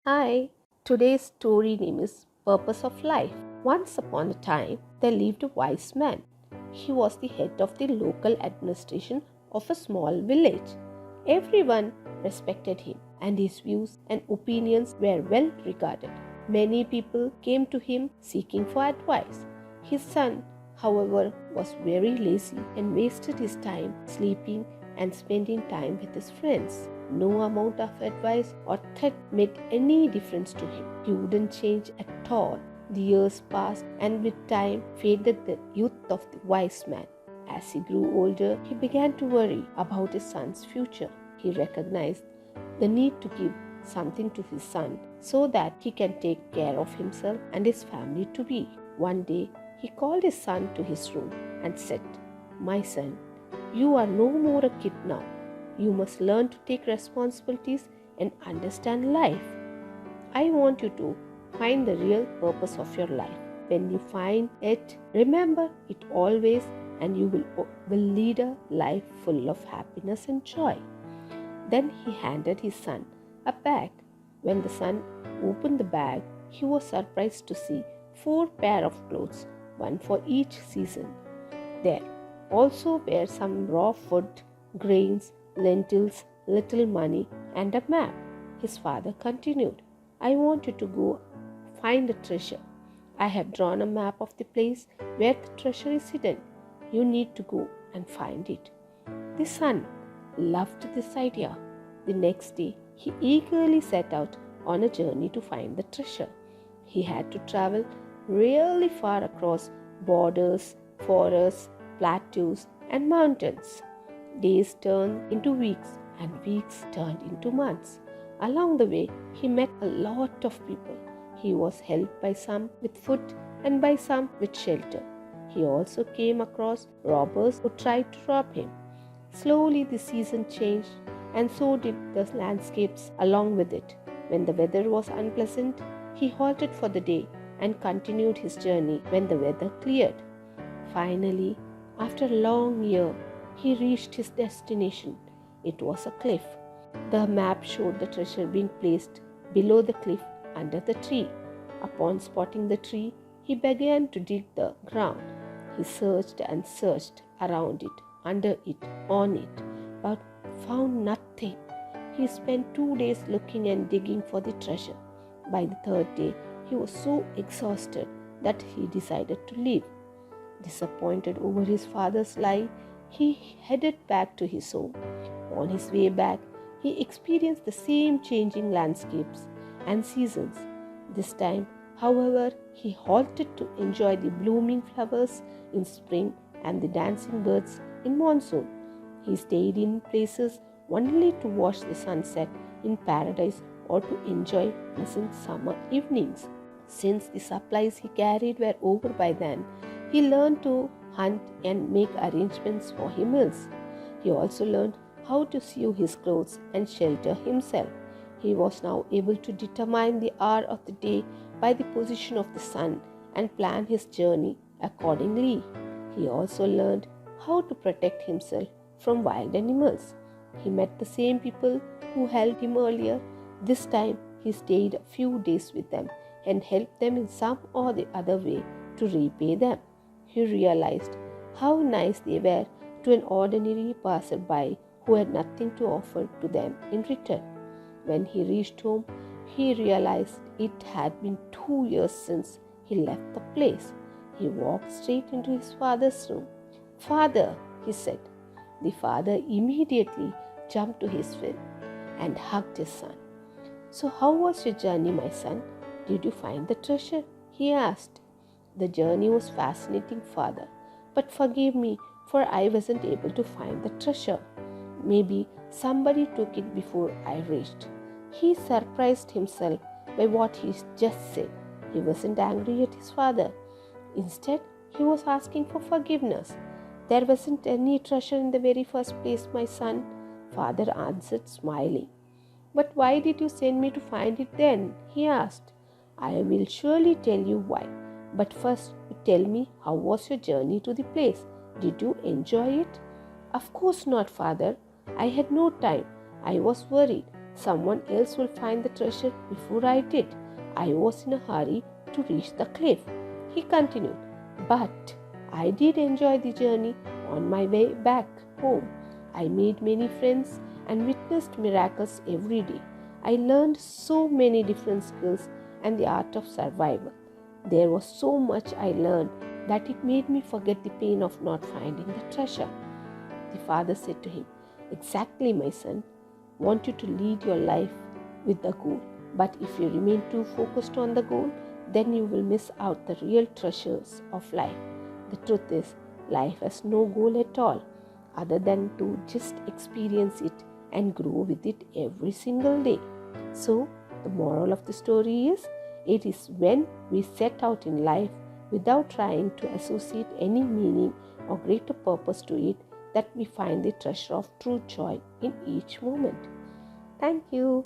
Hi, today's story name is Purpose of Life. Once upon a time, there lived a wise man. He was the head of the local administration of a small village. Everyone respected him, and his views and opinions were well regarded. Many people came to him seeking for advice. His son, however, was very lazy and wasted his time sleeping and spending time with his friends. No amount of advice or threat made any difference to him. He wouldn't change at all. The years passed, and with time faded the youth of the wise man. As he grew older, he began to worry about his son's future. He recognized the need to give something to his son so that he can take care of himself and his family to be. One day, he called his son to his room and said, "My son, you are no more a kid now. You must learn to take responsibilities and understand life. I want you to find the real purpose of your life. When you find it, remember it always, and you will lead a life full of happiness and joy." Then he handed his son a bag. When the son opened the bag, he was surprised to see 4 pairs of clothes, one for each season. There also were some raw food, grains, lentils, little money, and a map. His father continued, "I want you to go find the treasure. I have drawn a map of the place where the treasure is hidden. You need to go and find it." The son loved this idea. The next day, he eagerly set out on a journey to find the treasure. He had to travel really far across borders, forests, plateaus, and mountains. Days turned into weeks, and weeks turned into months. Along the way, he met a lot of people. He was helped by some with food and by some with shelter. He also came across robbers who tried to rob him. Slowly, the season changed, and so did the landscapes along with it. When the weather was unpleasant, he halted for the day and continued his journey when the weather cleared. Finally, after a long year, he reached his destination. It was a cliff. The map showed the treasure being placed below the cliff under the tree. Upon spotting the tree, he began to dig the ground. He searched and searched around it, under it, on it, but found nothing. He spent 2 days looking and digging for the treasure. By the third day, he was so exhausted that he decided to leave. Disappointed over his father's lie, he headed back to his home. On his way back, he experienced the same changing landscapes and seasons. This time, however, he halted to enjoy the blooming flowers in spring and the dancing birds in monsoon. He stayed in places only to watch the sunset in paradise or to enjoy pleasant summer evenings. Since the supplies he carried were over by then, he learned to hunt and make arrangements for his meals. He also learned how to sew his clothes and shelter himself. He was now able to determine the hour of the day by the position of the sun and plan his journey accordingly. He also learned how to protect himself from wild animals. He met the same people who helped him earlier. This time, he stayed a few days with them and helped them in some or the other way to repay them. He realized how nice they were to an ordinary passerby who had nothing to offer to them in return. When he reached home, he realized it had been 2 years since he left the place. He walked straight into his father's room. "Father," he said. The father immediately jumped to his feet and hugged his son. "So how was your journey, my son? Did you find the treasure?" he asked. "The journey was fascinating, father, but forgive me for I wasn't able to find the treasure. Maybe somebody took it before I reached." He surprised himself by what he just said. He wasn't angry at his father. Instead, he was asking for forgiveness. "There wasn't any treasure in the very first place, my son," father answered, smiling. "But why did you send me to find it then?" he asked. "I will surely tell you why. But first, tell me, how was your journey to the place? Did you enjoy it?" "Of course not, father. I had no time. I was worried. Someone else will find the treasure before I did. I was in a hurry to reach the cliff. He continued, but I did enjoy the journey. On my way back home, I made many friends and witnessed miracles every day. I learned so many different skills and the art of survival. There was so much I learned that it made me forget the pain of not finding the treasure. The father said to him, exactly, my son. Want you to lead your life with the goal. But if you remain too focused on the goal, then you will miss out the real treasures of life. The truth is, life has no goal at all other than to just experience it and grow with it every single day. So, the moral of the story is, it is when we set out in life without trying to associate any meaning or greater purpose to it that we find the treasure of true joy in each moment. Thank you.